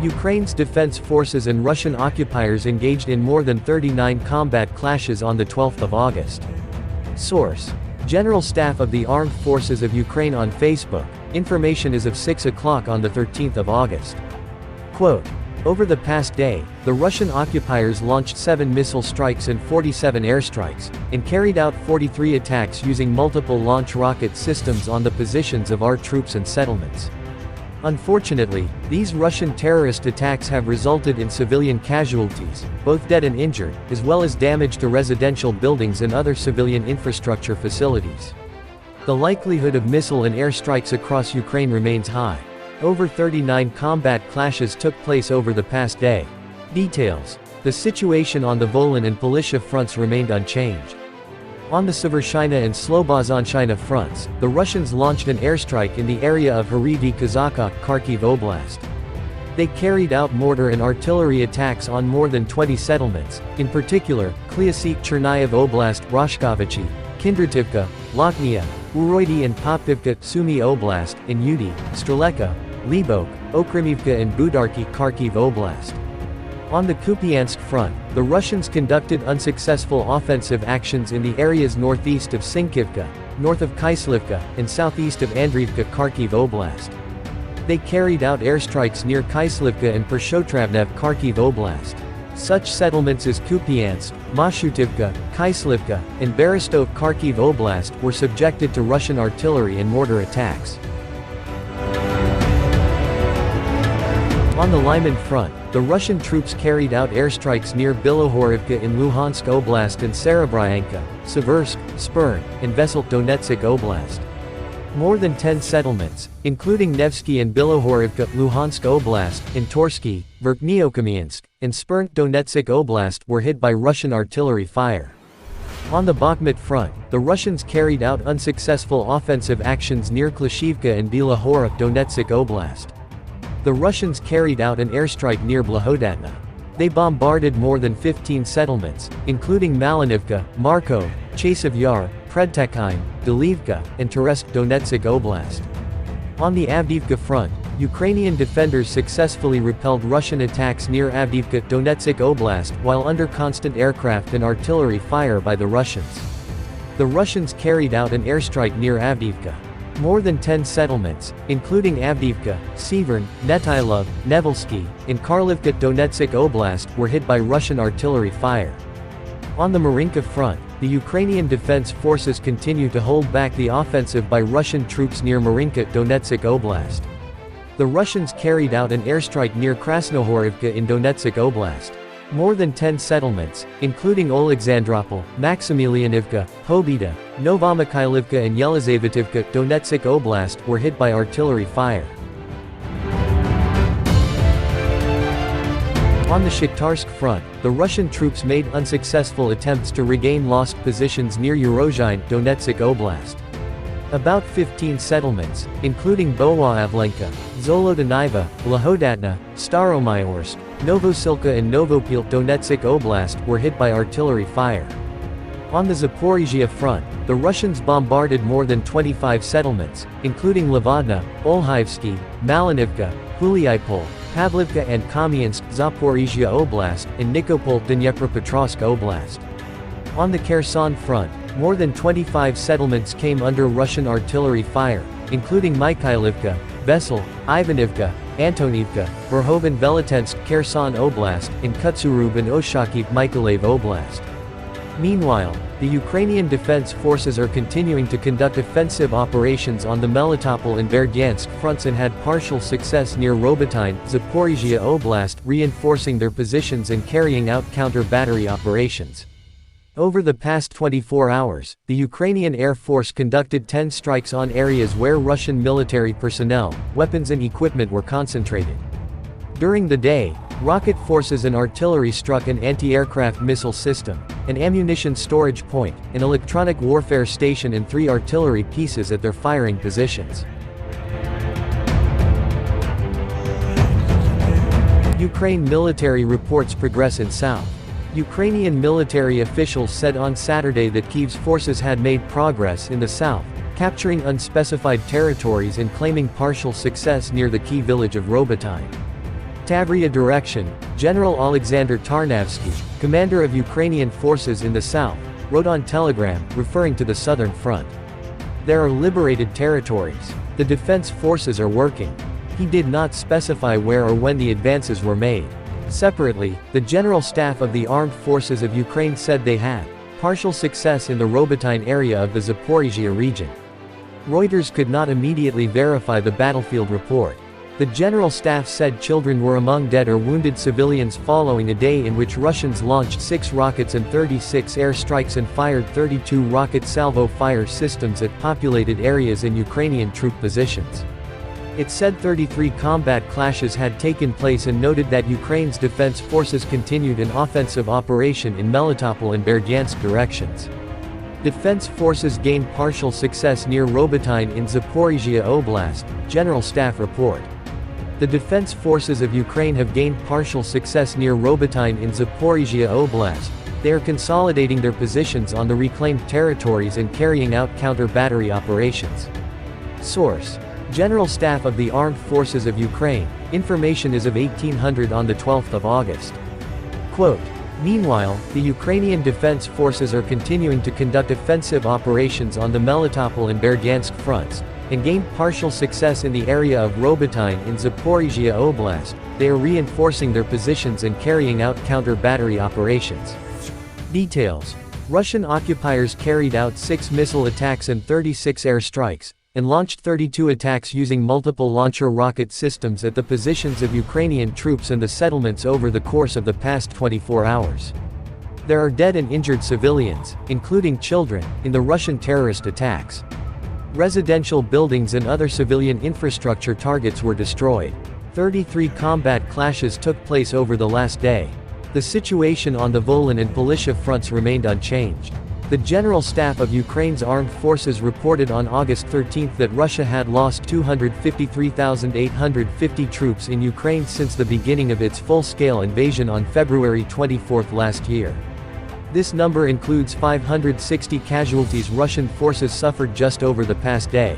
Ukraine's defense forces and Russian occupiers engaged in more than 39 combat clashes on the 12th of August. Source: General Staff of the Armed Forces of Ukraine on Facebook. Information is of 6 o'clock on the 13th of August. Quote, "Over the past day, the Russian occupiers launched 7 missile strikes and 47 airstrikes, and carried out 43 attacks using multiple launch rocket systems on the positions of our troops and settlements. Unfortunately, these Russian terrorist attacks have resulted in civilian casualties, both dead and injured, as well as damage to residential buildings and other civilian infrastructure facilities. The likelihood of missile and air strikes across Ukraine remains high. Over 39 combat clashes took place over the past day. Details: the situation on the Volyn and Polissia fronts remained unchanged. On the Severshina and Slobozhanshina fronts, the Russians launched an airstrike in the area of Hryvyi Kazakh, Kharkiv Oblast. They carried out mortar and artillery attacks on more than 20 settlements, in particular, Klyasik Chernihiv Oblast, Roshkovichi, Kindrativka, Lokhnia, Uroidi and Popivka, Sumy Oblast, and Udi, Streleka, Libok, Okremivka and Budarki, Kharkiv Oblast. On the Kupiansk front, the Russians conducted unsuccessful offensive actions in the areas northeast of Sinkivka, north of Kyslivka, and southeast of Andriivka, Kharkiv Oblast. They carried out airstrikes near Kyslivka and Pershotravnev, Kharkiv Oblast. Such settlements as Kupiansk, Mashutivka, Kyslivka, and Berestov, Kharkiv Oblast, were subjected to Russian artillery and mortar attacks. On the Lyman front, the Russian troops carried out airstrikes near Bilohorivka in Luhansk Oblast and Serebryanka, Seversk, Spern, and Veselk Donetsk Oblast. More than 10 settlements, including Nevsky and Bilohorivka, Luhansk Oblast, and Torsky, Verkhnyokamyansk, and Spern, Donetsk Oblast, were hit by Russian artillery fire. On the Bakhmut front, the Russians carried out unsuccessful offensive actions near Klashivka and Bilahora, Donetsk Oblast. The Russians carried out an airstrike near Blahodatna. They bombarded more than 15 settlements, including Malinivka, Marko, Chasev Yar, Predtekheim, Delivka, and Teresk, Donetsk Oblast. On the Avdiivka front, Ukrainian defenders successfully repelled Russian attacks near Avdiivka, Donetsk Oblast, while under constant aircraft and artillery fire by the Russians. The Russians carried out an airstrike near Avdiivka. More than 10 settlements, including Avdiivka, Severn, Netailov, Nevelsky, and Karlivka, Donetsk Oblast, were hit by Russian artillery fire. On the Marinka front, the Ukrainian defense forces continue to hold back the offensive by Russian troops near Marinka, Donetsk Oblast. The Russians carried out an airstrike near Krasnohorivka in Donetsk Oblast. More than 10 settlements, including Oleksandropol, Maximilianivka, Pobeda, Novomikhailivka and Yelizavetivka, Donetsk Oblast, were hit by artillery fire. On the Shakhtarsk front, the Russian troops made unsuccessful attempts to regain lost positions near Urozhain, Donetsk Oblast. About 15 settlements, including Bowaavlenka, Zolotaniva, Blahodatna, Staromayorsk, Novosilka and Novopil, Donetsk Oblast, were hit by artillery fire. On the Zaporizhia front, the Russians bombarded more than 25 settlements, including Lavadna, Olhaivsky, Malinivka, Huliaipol, Pavlivka and Kamyansk, Zaporizhia Oblast, and Nikopol, Dnepropetrovsk Oblast. On the Kherson front, more than 25 settlements came under Russian artillery fire, including Mikhailivka, Vesel, Ivanivka, Antonivka, Verhoven Velitensk, Kherson Oblast, and Kutsurub and Oshakiv, Mykolaiv Oblast. Meanwhile, the Ukrainian defense forces are continuing to conduct offensive operations on the Melitopol and Berdyansk fronts and had partial success near Robotyne, Zaporizhia Oblast, reinforcing their positions and carrying out counter-battery operations. Over the past 24 hours, the Ukrainian Air Force conducted 10 strikes on areas where Russian military personnel, weapons and equipment were concentrated. During the day, rocket forces and artillery struck an anti-aircraft missile system, an ammunition storage point, an electronic warfare station and 3 artillery pieces at their firing positions. Ukraine military reports progress in south. Ukrainian military officials said on Saturday that Kyiv's forces had made progress in the south, capturing unspecified territories and claiming partial success near the key village of Robotyne. Tavria direction, General Alexander Tarnavsky, commander of Ukrainian forces in the south, wrote on Telegram, referring to the southern front. There are liberated territories. The defense forces are working. He did not specify where or when the advances were made. Separately, the General Staff of the Armed Forces of Ukraine said they had partial success in the Robotyne area of the Zaporizhia region. Reuters could not immediately verify the battlefield report. The General Staff said children were among dead or wounded civilians following a day in which Russians launched 6 rockets and 36 airstrikes and fired 32 rocket salvo fire systems at populated areas in Ukrainian troop positions. It said 33 combat clashes had taken place and noted that Ukraine's defense forces continued an offensive operation in Melitopol and Berdyansk directions. Defense forces gained partial success near Robotyne in Zaporizhia Oblast, General Staff report. The defense forces of Ukraine have gained partial success near Robotyne in Zaporizhia Oblast. They are consolidating their positions on the reclaimed territories and carrying out counter-battery operations. Source: General Staff of the Armed Forces of Ukraine. Information is of 1800 on the 12th of August. Quote, meanwhile, the Ukrainian defense forces are continuing to conduct offensive operations on the Melitopol and Berdyansk fronts, and gained partial success in the area of Robotyne in Zaporizhia Oblast. They are reinforcing their positions and carrying out counter-battery operations. Details: Russian occupiers carried out 6 missile attacks and 36 airstrikes, and launched 32 attacks using multiple launcher rocket systems at the positions of Ukrainian troops and the settlements over the course of the past 24 hours. There are dead and injured civilians, including children, in the Russian terrorist attacks. Residential buildings and other civilian infrastructure targets were destroyed. 33 combat clashes took place over the last day. The situation on the Volyn and Polissia fronts remained unchanged. The General Staff of Ukraine's armed forces reported on August 13 that Russia had lost 253,850 troops in Ukraine since the beginning of its full-scale invasion on February 24 last year. This number includes 560 casualties Russian forces suffered just over the past day.